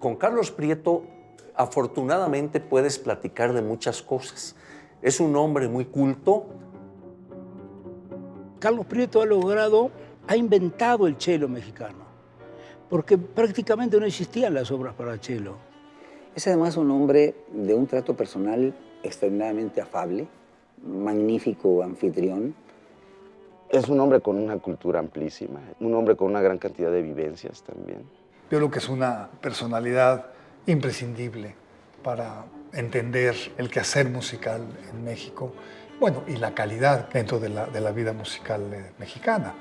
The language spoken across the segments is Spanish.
Con Carlos Prieto, afortunadamente, puedes platicar de muchas cosas. Es un hombre muy culto. Carlos Prieto ha inventado el cello mexicano, porque prácticamente no existían las obras para cello. Es además un hombre de un trato personal extremadamente afable, magnífico anfitrión. Es un hombre con una cultura amplísima, un hombre con una gran cantidad de vivencias también. Yo creo que es una personalidad imprescindible para entender el quehacer musical en México, bueno, y la calidad dentro de la vida musical mexicana.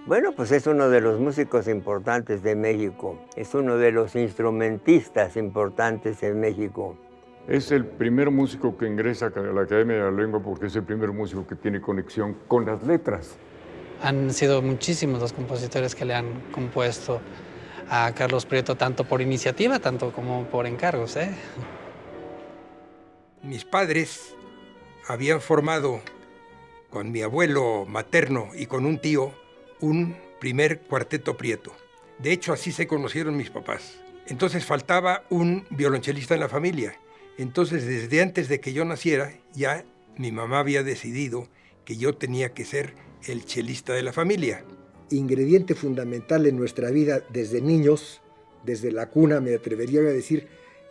Bueno, pues es uno de los músicos importantes de México, es uno de los instrumentistas importantes en México. Es el primer músico que ingresa a la Academia de la Lengua porque es el primer músico que tiene conexión con las letras. Han sido muchísimos los compositores que le han compuesto a Carlos Prieto, tanto por iniciativa, tanto como por encargos, ¿eh? Mis padres habían formado con mi abuelo materno y con un tío un primer cuarteto Prieto. De hecho, así se conocieron mis papás. Entonces faltaba un violonchelista en la familia. Entonces, desde antes de que yo naciera, ya mi mamá había decidido que yo tenía que ser el chelista de la familia. Ingrediente fundamental en nuestra vida desde niños, desde la cuna, me atrevería a decir,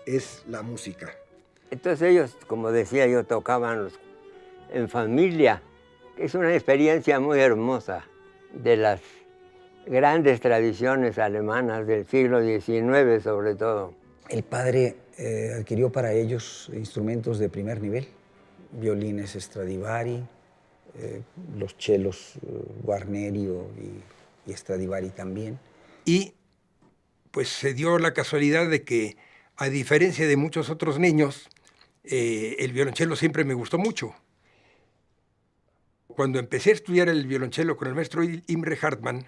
es la música. Entonces ellos, como decía yo, tocaban en familia. Es una experiencia muy hermosa de las grandes tradiciones alemanas del siglo XIX, sobre todo. El padre adquirió para ellos instrumentos de primer nivel, violines Stradivari, los chelos Guarnerio y Stradivari también. Y pues se dio la casualidad de que, a diferencia de muchos otros niños, el violonchelo siempre me gustó mucho. Cuando empecé a estudiar el violonchelo con el maestro Imre Hartmann,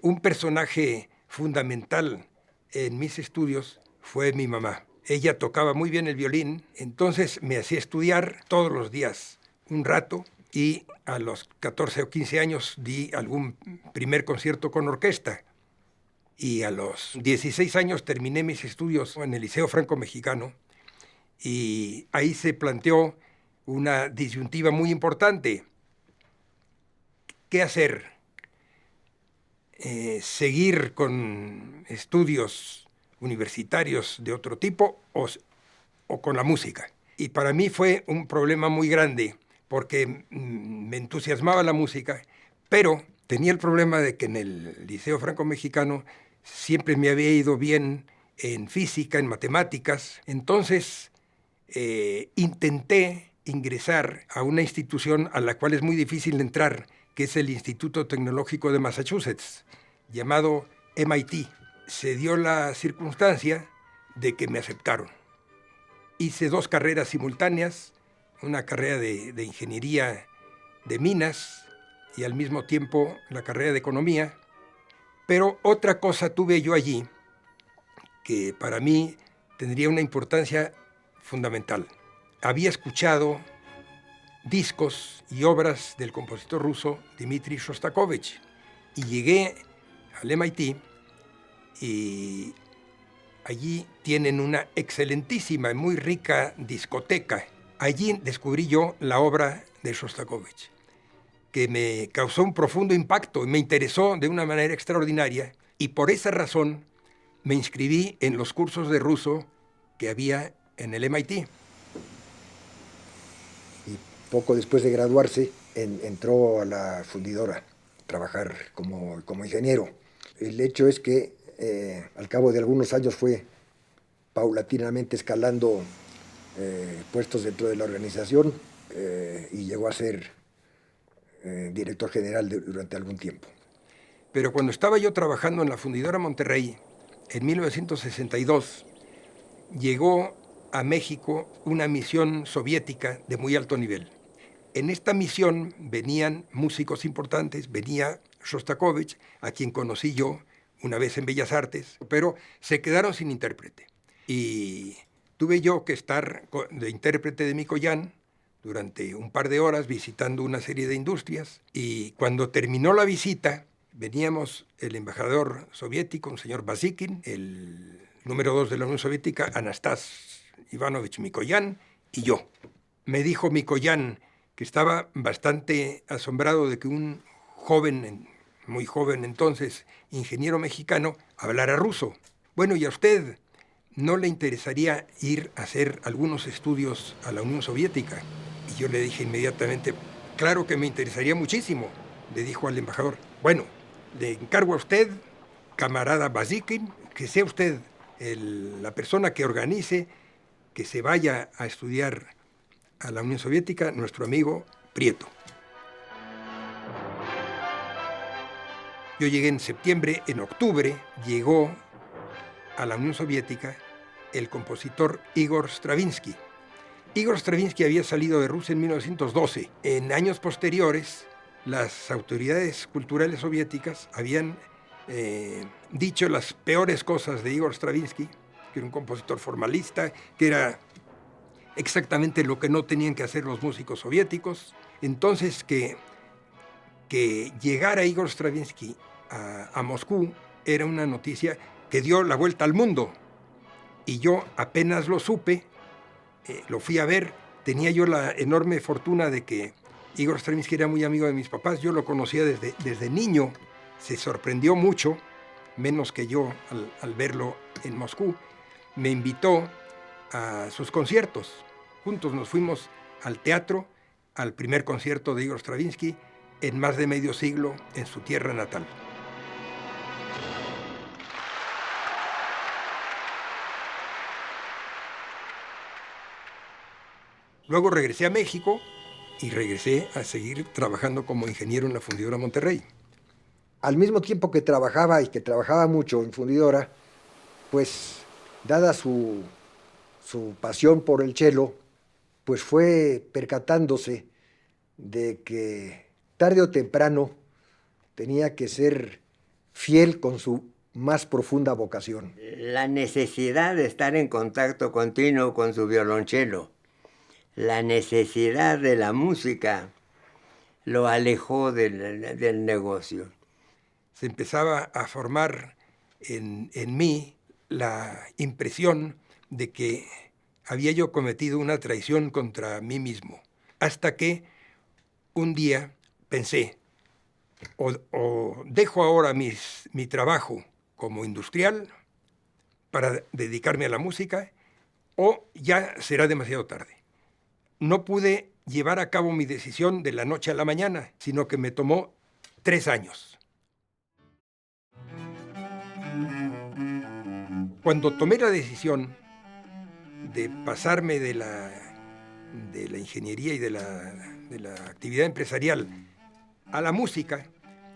un personaje fundamental en mis estudios fue mi mamá. Ella tocaba muy bien el violín, entonces me hacía estudiar todos los días un rato, y a los 14 o 15 años di algún primer concierto con orquesta. Y a los 16 años terminé mis estudios en el Liceo Franco-Mexicano, y ahí se planteó una disyuntiva muy importante. ¿Qué hacer? ¿Seguir con estudios universitarios de otro tipo o con la música? Y para mí fue un problema muy grande, porque me entusiasmaba la música, pero tenía el problema de que en el Liceo Franco-Mexicano siempre me había ido bien en física, en matemáticas. Entonces intenté ingresar a una institución a la cual es muy difícil entrar, que es el Instituto Tecnológico de Massachusetts, llamado MIT. Se dio la circunstancia de que me aceptaron. Hice 2 carreras simultáneas, una carrera de ingeniería de minas y al mismo tiempo la carrera de economía. Pero otra cosa tuve yo allí que para mí tendría una importancia fundamental. Había escuchado discos y obras del compositor ruso Dmitri Shostakovich y llegué al MIT y allí tienen una excelentísima y muy rica discoteca. Allí descubrí yo la obra de Shostakovich, que me causó un profundo impacto y me interesó de una manera extraordinaria, y por esa razón me inscribí en los cursos de ruso que había en el MIT. Y poco después de graduarse, entró a la fundidora a trabajar como ingeniero. El hecho es que al cabo de algunos años fue paulatinamente escalando puestos dentro de la organización y llegó a ser director general durante algún tiempo. Pero cuando estaba yo trabajando en la fundidora Monterrey, en 1962, llegó a México una misión soviética de muy alto nivel. En esta misión venían músicos importantes, venía Shostakovich, a quien conocí yo una vez en Bellas Artes, pero se quedaron sin intérprete. Y tuve yo que estar de intérprete de Mikoyan durante un par de horas visitando una serie de industrias, y cuando terminó la visita, veníamos el embajador soviético, un señor Basikin, el número 2 de la Unión Soviética, Anastas Ivanovich Mikoyan, y yo. Me dijo Mikoyan que estaba bastante asombrado de que un joven, muy joven entonces, ingeniero mexicano, hablara ruso. Bueno, ¿y a usted no le interesaría ir a hacer algunos estudios a la Unión Soviética? Y yo le dije inmediatamente, claro que me interesaría muchísimo. Le dijo al embajador, bueno, le encargo a usted, camarada Bazikin, que sea usted la persona que organice que se vaya a estudiar a la Unión Soviética nuestro amigo Prieto. Yo llegué en septiembre, en octubre llegó a la Unión Soviética el compositor Igor Stravinsky. Igor Stravinsky había salido de Rusia en 1912. En años posteriores, las autoridades culturales soviéticas habían dicho las peores cosas de Igor Stravinsky, que era un compositor formalista, que era exactamente lo que no tenían que hacer los músicos soviéticos. Entonces, que llegara Igor Stravinsky a Moscú era una noticia que dio la vuelta al mundo. Y yo apenas lo supe, lo fui a ver. Tenía yo la enorme fortuna de que Igor Stravinsky era muy amigo de mis papás. Yo lo conocía desde niño. Se sorprendió mucho, menos que yo al verlo en Moscú. Me invitó a sus conciertos. Juntos nos fuimos al teatro, al primer concierto de Igor Stravinsky en más de medio siglo en su tierra natal. Luego regresé a México y regresé a seguir trabajando como ingeniero en la Fundidora Monterrey. Al mismo tiempo que trabajaba y que trabajaba mucho en Fundidora, pues dada su pasión por el cello, pues fue percatándose de que tarde o temprano tenía que ser fiel con su más profunda vocación. La necesidad de estar en contacto continuo con su violonchelo, la necesidad de la música, lo alejó del negocio. Se empezaba a formar en mí la impresión de que había yo cometido una traición contra mí mismo. Hasta que un día pensé, o dejo ahora mi trabajo como industrial para dedicarme a la música, o ya será demasiado tarde. No pude llevar a cabo mi decisión de la noche a la mañana, sino que me tomó 3 años. Cuando tomé la decisión de pasarme de la ingeniería y de la actividad empresarial a la música,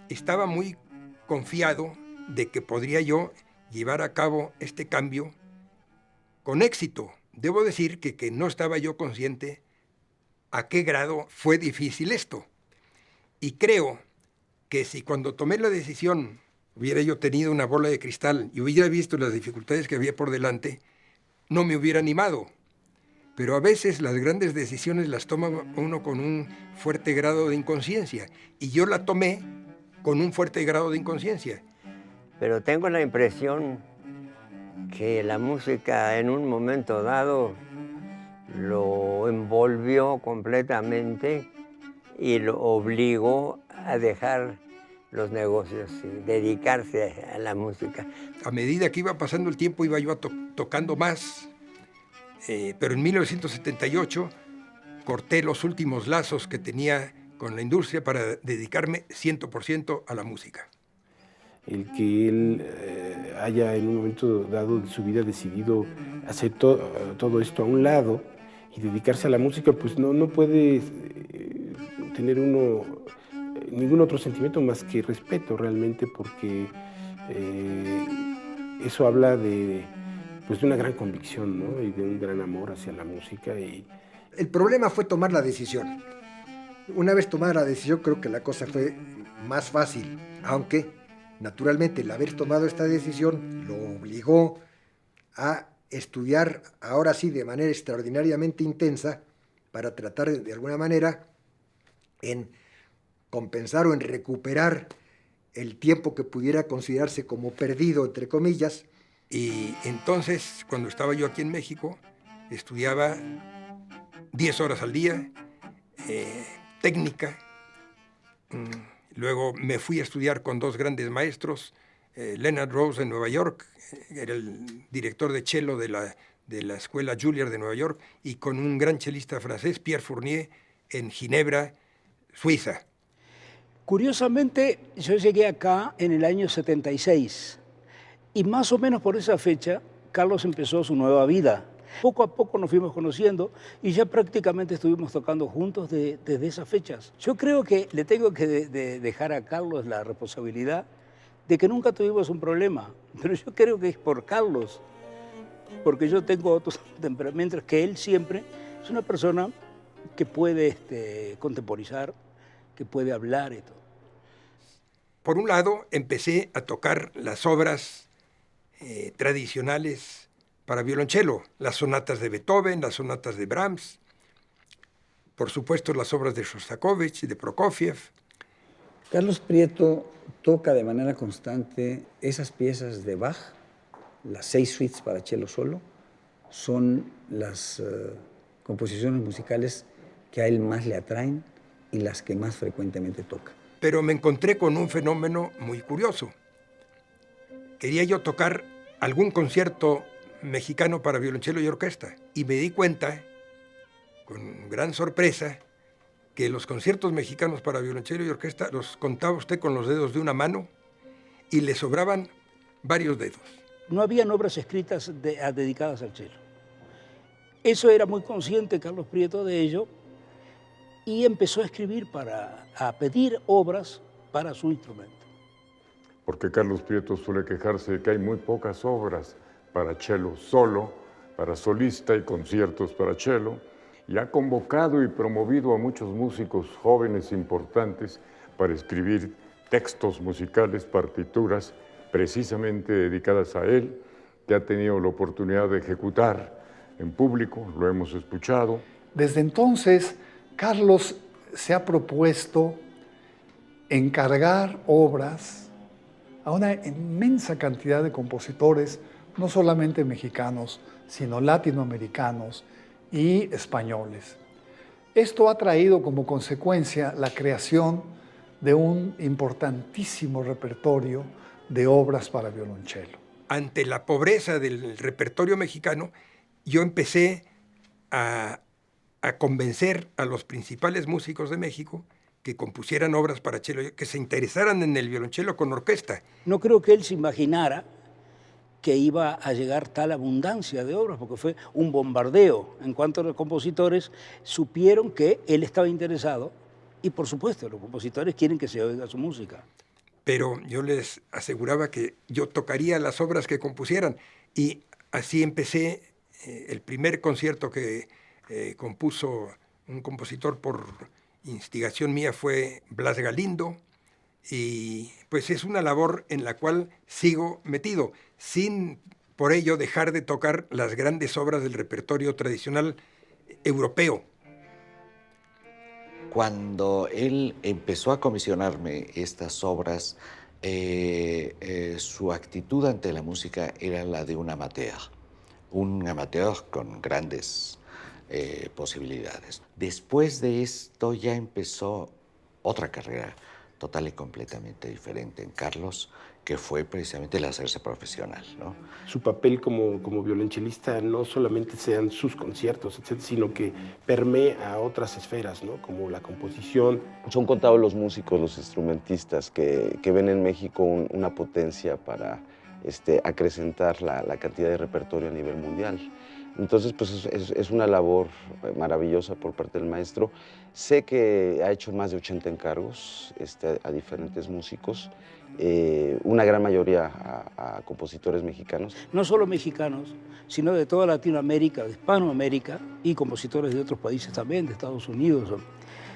estaba muy confiado de que podría yo llevar a cabo este cambio con éxito. Debo decir que no estaba yo consciente a qué grado fue difícil esto. Y creo que si cuando tomé la decisión hubiera yo tenido una bola de cristal y hubiera visto las dificultades que había por delante, no me hubiera animado. Pero a veces las grandes decisiones las toma uno con un fuerte grado de inconsciencia. Y yo la tomé con un fuerte grado de inconsciencia. Pero tengo la impresión que la música en un momento dado lo envolvió completamente y lo obligó a dejar los negocios y dedicarse a la música. A medida que iba pasando el tiempo iba yo tocando más, pero en 1978 corté los últimos lazos que tenía con la industria para dedicarme 100% a la música. El que él haya en un momento dado de su vida decidido hacer todo esto a un lado y dedicarse a la música, pues no puede tener uno ningún otro sentimiento más que respeto realmente, porque eso habla de una gran convicción, ¿no? Y de un gran amor hacia la música. El problema fue tomar la decisión. Una vez tomada la decisión, creo que la cosa fue más fácil, aunque naturalmente el haber tomado esta decisión lo obligó a estudiar, ahora sí, de manera extraordinariamente intensa, para tratar de alguna manera en compensar o en recuperar el tiempo que pudiera considerarse como perdido, entre comillas, Y entonces, cuando estaba yo aquí en México, estudiaba 10 horas al día, técnica. Luego me fui a estudiar con dos grandes maestros, Leonard Rose en Nueva York, era el director de cello de la Escuela Juilliard de Nueva York, y con un gran chelista francés, Pierre Fournier, en Ginebra, Suiza. Curiosamente, yo llegué acá en el año 76 y más o menos por esa fecha Carlos empezó su nueva vida. Poco a poco nos fuimos conociendo y ya prácticamente estuvimos tocando juntos desde esas fechas. Yo creo que le tengo que dejar a Carlos la responsabilidad de que nunca tuvimos un problema, pero yo creo que es por Carlos, porque yo tengo otros temperamentos que él siempre es una persona que puede contemporizar, que puede hablar y todo. Por un lado, empecé a tocar las obras tradicionales para violonchelo, las sonatas de Beethoven, las sonatas de Brahms, por supuesto las obras de Shostakovich y de Prokofiev. Carlos Prieto toca de manera constante esas piezas de Bach, las 6 suites para cello solo, son las composiciones musicales que a él más le atraen y las que más frecuentemente toca. Pero me encontré con un fenómeno muy curioso. Quería yo tocar algún concierto mexicano para violonchelo y orquesta y me di cuenta, con gran sorpresa, que los conciertos mexicanos para violonchelo y orquesta los contaba usted con los dedos de una mano y le sobraban varios dedos. No habían obras escritas dedicadas al cello. Eso era muy consciente Carlos Prieto de ello y empezó a escribir a pedir obras para su instrumento. Porque Carlos Prieto suele quejarse de que hay muy pocas obras para cello solo, para solista y conciertos para cello, y ha convocado y promovido a muchos músicos jóvenes importantes para escribir textos musicales, partituras, precisamente dedicadas a él, que ha tenido la oportunidad de ejecutar en público, lo hemos escuchado. Desde entonces, Carlos se ha propuesto encargar obras a una inmensa cantidad de compositores, no solamente mexicanos, sino latinoamericanos y españoles. Esto ha traído como consecuencia la creación de un importantísimo repertorio de obras para violonchelo. Ante la pobreza del repertorio mexicano, yo empecé a convencer a los principales músicos de México que compusieran obras para cello, que se interesaran en el violonchelo con orquesta. No creo que él se imaginara que iba a llegar tal abundancia de obras, porque fue un bombardeo. En cuanto a los compositores, supieron que él estaba interesado y, por supuesto, los compositores quieren que se oiga su música. Pero yo les aseguraba que yo tocaría las obras que compusieran y así empecé. El primer concierto que compuso un compositor por instigación mía fue Blas Galindo, y pues es una labor en la cual sigo metido, sin por ello dejar de tocar las grandes obras del repertorio tradicional europeo. Cuando él empezó a comisionarme estas obras, su actitud ante la música era la de un amateur con grandes posibilidades. Después de esto ya empezó otra carrera total y completamente diferente en Carlos, que fue precisamente el hacerse profesional, ¿no? Su papel como violonchelista no solamente sean sus conciertos, etcétera, sino que permea a otras esferas, ¿no? Como la composición. Son contados los músicos, los instrumentistas que ven en México una potencia para acrecentar la cantidad de repertorio a nivel mundial. Entonces, pues es una labor maravillosa por parte del maestro. Sé que ha hecho más de 80 encargos a diferentes músicos, una gran mayoría a compositores mexicanos. No solo mexicanos, sino de toda Latinoamérica, de Hispanoamérica y compositores de otros países también, de Estados Unidos.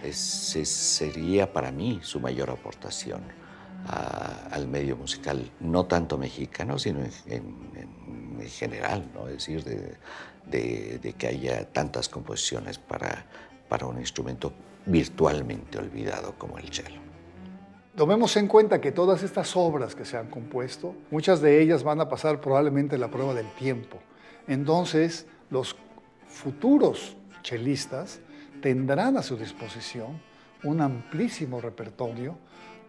Ese sería para mí su mayor aportación al medio musical, no tanto mexicano, sino en general, ¿no? Es decir, de que haya tantas composiciones para un instrumento virtualmente olvidado como el cello. Tomemos en cuenta que todas estas obras que se han compuesto, muchas de ellas van a pasar probablemente la prueba del tiempo. Entonces, los futuros chelistas tendrán a su disposición un amplísimo repertorio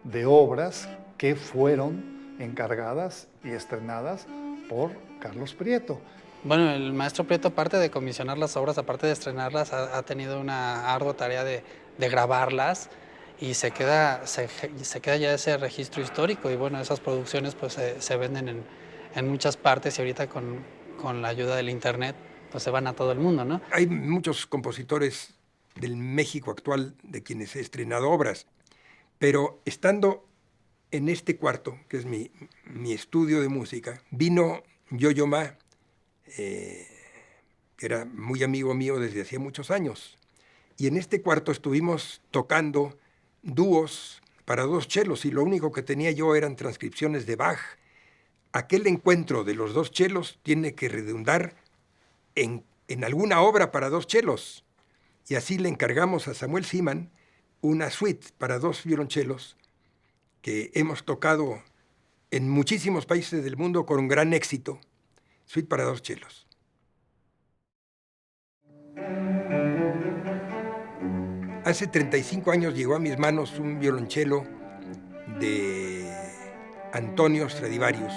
de obras que fueron encargadas y estrenadas por Carlos Prieto. Bueno, el maestro Prieto, aparte de comisionar las obras, aparte de estrenarlas, ha tenido una ardua tarea de grabarlas, y se queda ya ese registro histórico, y bueno, esas producciones pues se venden en muchas partes, y ahorita con la ayuda del internet pues se van a todo el mundo, ¿no? Hay muchos compositores del México actual de quienes he estrenado obras, pero estando en este cuarto, que es mi estudio de música, vino Yo-Yo Ma, que era muy amigo mío desde hacía muchos años, y en este cuarto estuvimos tocando dúos para 2 chelos, y lo único que tenía yo eran transcripciones de Bach. Aquel encuentro de los 2 chelos tiene que redundar en alguna obra para 2 chelos. Y así le encargamos a Samuel Siman una suite para 2 violonchelos que hemos tocado en muchísimos países del mundo con un gran éxito. Suite para 2 chelos. Hace 35 años llegó a mis manos un violonchelo de Antonio Stradivarius,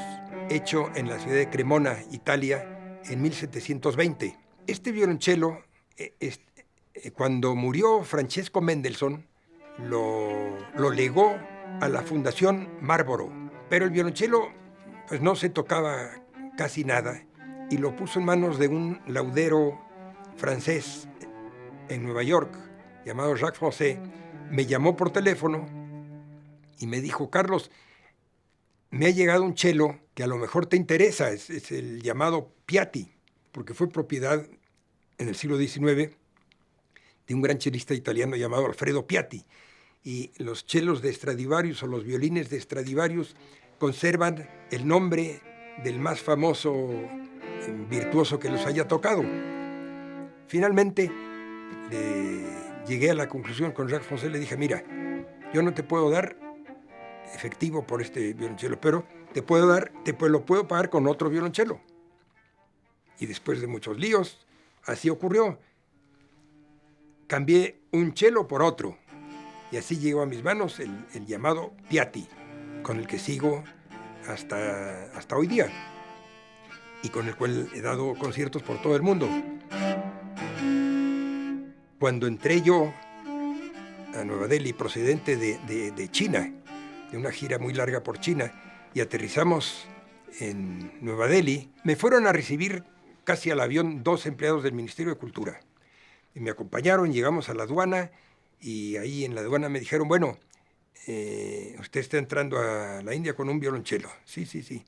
hecho en la ciudad de Cremona, Italia, en 1720. Este violonchelo, cuando murió Francesco Mendelssohn, lo legó a la Fundación Marlborough. Pero el violonchelo pues, no se tocaba casi nada, y lo puso en manos de un laudero francés en Nueva York, llamado Jacques Français. Me llamó por teléfono y me dijo: Carlos, me ha llegado un cello que a lo mejor te interesa, es el llamado Piatti, porque fue propiedad en el siglo XIX de un gran chelista italiano llamado Alfredo Piatti. Y los chelos de Stradivarius o los violines de Stradivarius conservan el nombre del más famoso virtuoso que los haya tocado. Finalmente, llegué a la conclusión con Jacques Français, le dije: mira, yo no te puedo dar efectivo por este violonchelo, pero lo puedo pagar con otro violonchelo. Y después de muchos líos, así ocurrió. Cambié un cello por otro, y así llegó a mis manos el llamado Piatti, con el que sigo hasta hoy día, y con el cual he dado conciertos por todo el mundo. Cuando entré yo a Nueva Delhi, procedente de China, de una gira muy larga por China, y aterrizamos en Nueva Delhi, me fueron a recibir casi al avión 2 empleados del Ministerio de Cultura. Y me acompañaron, llegamos a la aduana, y ahí en la aduana me dijeron: bueno, usted está entrando a la India con un violonchelo. Sí.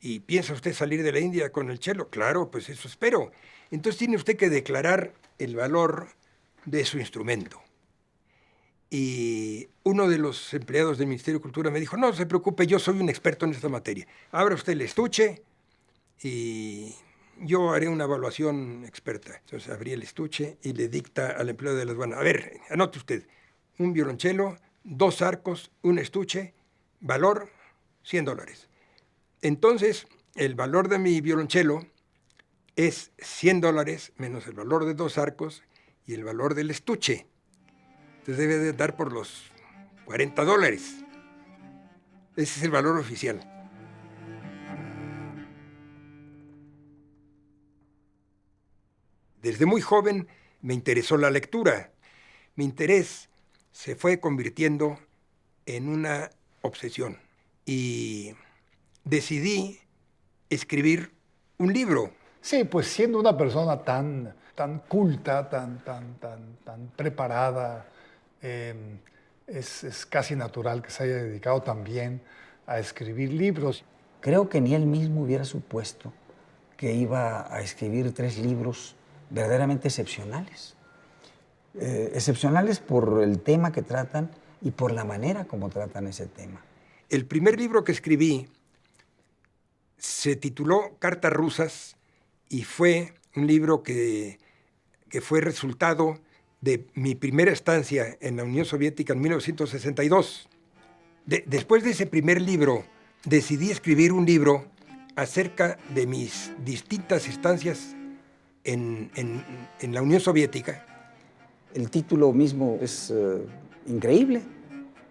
¿Y piensa usted salir de la India con el cello? Claro, pues eso espero. Entonces tiene usted que declarar el valor de su instrumento. Y uno de los empleados del Ministerio de Cultura me dijo: no se preocupe, yo soy un experto en esta materia. Abra usted el estuche y yo haré una evaluación experta. Entonces abrí el estuche y le dicta al empleado de la aduana: a ver, anote usted, un violonchelo, 2 arcos, un estuche, valor $100. Entonces, el valor de mi violonchelo es $100 menos el valor de 2 arcos y el valor del estuche. Entonces debe de dar por los $40. Ese es el valor oficial. Desde muy joven me interesó la lectura. Mi interés se fue convirtiendo en una obsesión y decidí escribir un libro. Sí, pues siendo una persona tan culta, tan preparada, es casi natural que se haya dedicado también a escribir libros. Creo que ni él mismo hubiera supuesto que iba a escribir 3 libros verdaderamente excepcionales. Excepcionales por el tema que tratan y por la manera como tratan ese tema. El primer libro que escribí se tituló Cartas rusas y fue un libro que fue resultado de mi primera estancia en la Unión Soviética en 1962. Después de ese primer libro, decidí escribir un libro acerca de mis distintas estancias en la Unión Soviética. El título mismo es increíble,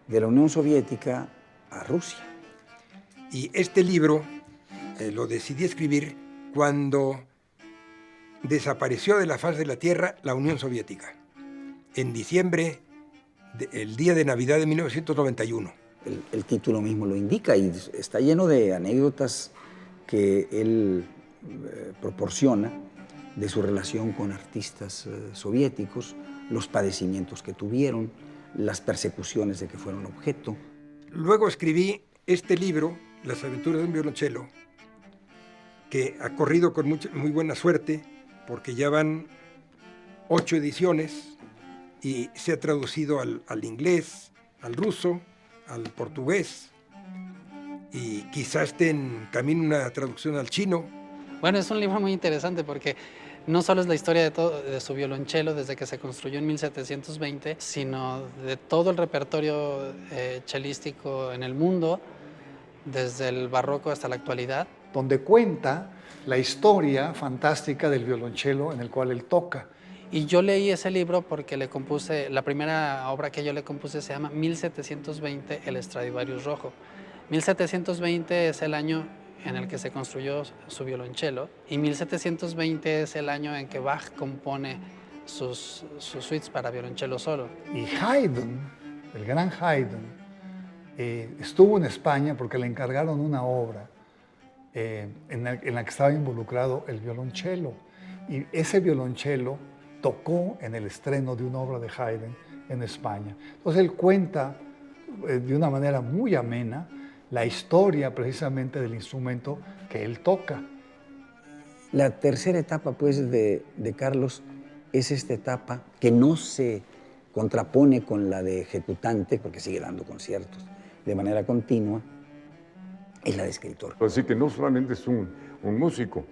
de la Unión Soviética a Rusia. Y este libro lo decidí escribir cuando desapareció de la faz de la Tierra la Unión Soviética, en diciembre, el día de Navidad de 1991. El título mismo lo indica y está lleno de anécdotas que él proporciona de su relación con artistas soviéticos, los padecimientos que tuvieron, las persecuciones de que fueron objeto. Luego escribí este libro, Las aventuras de un violonchelo, que ha corrido con muy buena suerte, porque ya van 8 ediciones y se ha traducido al inglés, al ruso, al portugués, y quizás esté en camino una traducción al chino. Bueno, es un libro muy interesante porque no solo es la historia de su violonchelo desde que se construyó en 1720, sino de todo el repertorio chelístico en el mundo, desde el barroco hasta la actualidad. Donde cuenta la historia fantástica del violonchelo en el cual él toca. Y yo leí ese libro porque le compuse, la primera obra que yo le compuse se llama 1720, el Stradivarius Rojo. 1720 es el año en el que se construyó su violonchelo y 1720 es el año en que Bach compone sus suites para violonchelo solo. Y Haydn, el gran Haydn, estuvo en España porque le encargaron una obra en la que estaba involucrado el violonchelo. Y ese violonchelo tocó en el estreno de una obra de Haydn en España. Entonces él cuenta de una manera muy amena la historia precisamente del instrumento que él toca. La tercera etapa, pues, de Carlos es esta etapa que no se contrapone con la de ejecutante, porque sigue dando conciertos de manera continua, es la de escritor. Así que no solamente es un músico,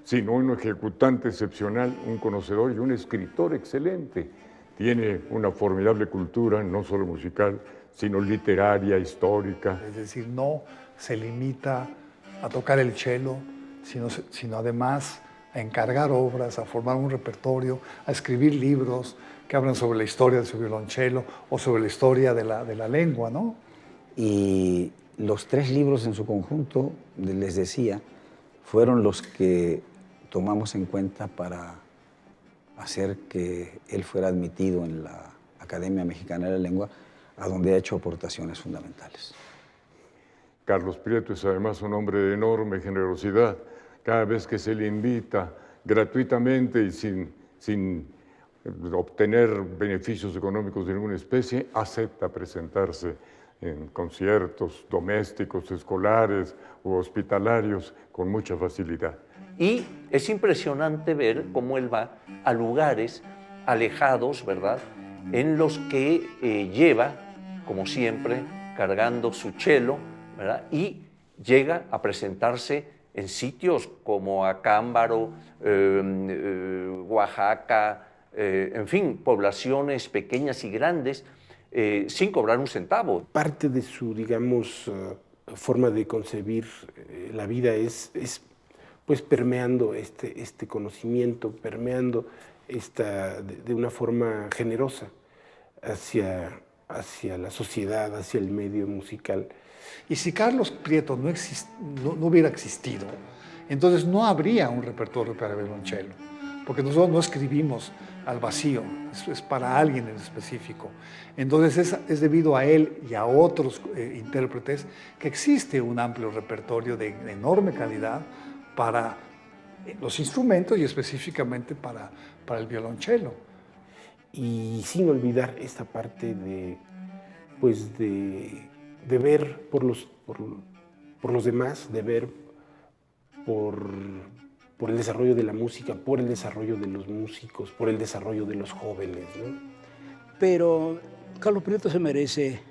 sino un ejecutante excepcional, un conocedor y un escritor excelente. Tiene una formidable cultura, no solo musical, sino literaria, histórica. Es decir, no se limita a tocar el cello, sino además a encargar obras, a formar un repertorio, a escribir libros que hablan sobre la historia de su violonchelo o sobre la historia de la lengua, ¿no? Y los 3 libros en su conjunto, les decía, fueron los que tomamos en cuenta para hacer que él fuera admitido en la Academia Mexicana de la Lengua, a donde ha hecho aportaciones fundamentales. Carlos Prieto es además un hombre de enorme generosidad. Cada vez que se le invita gratuitamente y sin obtener beneficios económicos de ninguna especie, acepta presentarse en conciertos domésticos, escolares u hospitalarios con mucha facilidad. Y es impresionante ver cómo él va a lugares alejados, ¿verdad?, en los que lleva, como siempre, cargando su cello, ¿verdad?, y llega a presentarse en sitios como Acámbaro, Oaxaca, en fin, poblaciones pequeñas y grandes, sin cobrar un centavo. Parte de su, digamos, forma de concebir la vida es pues permeando este conocimiento, permeando de una forma generosa hacia la sociedad, hacia el medio musical. Y si Carlos Prieto no hubiera existido, entonces no habría un repertorio para violonchelo, porque nosotros no escribimos al vacío, es para alguien en específico. Entonces es debido a él y a otros intérpretes que existe un amplio repertorio de enorme calidad para los instrumentos y específicamente para el violonchelo. Y sin olvidar esta parte de ver por los demás, de ver por el desarrollo de la música, por el desarrollo de los músicos, por el desarrollo de los jóvenes, ¿no? Pero Carlos Prieto se merece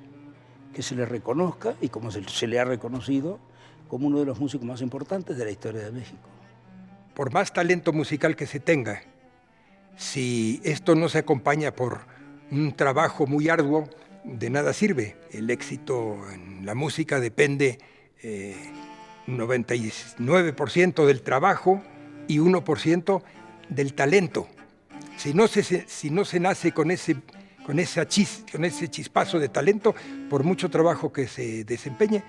que se le reconozca, y como se le ha reconocido, como uno de los músicos más importantes de la historia de México. Por más talento musical que se tenga, si esto no se acompaña por un trabajo muy arduo, de nada sirve. El éxito en la música depende 99% del trabajo y 1% del talento. Si no se nace con ese chispazo de talento, por mucho trabajo que se desempeñe,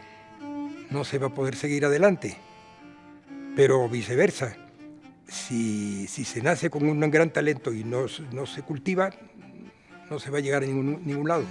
no se va a poder seguir adelante. Pero viceversa, si se nace con un gran talento y no se cultiva, no se va a llegar a ningún lado.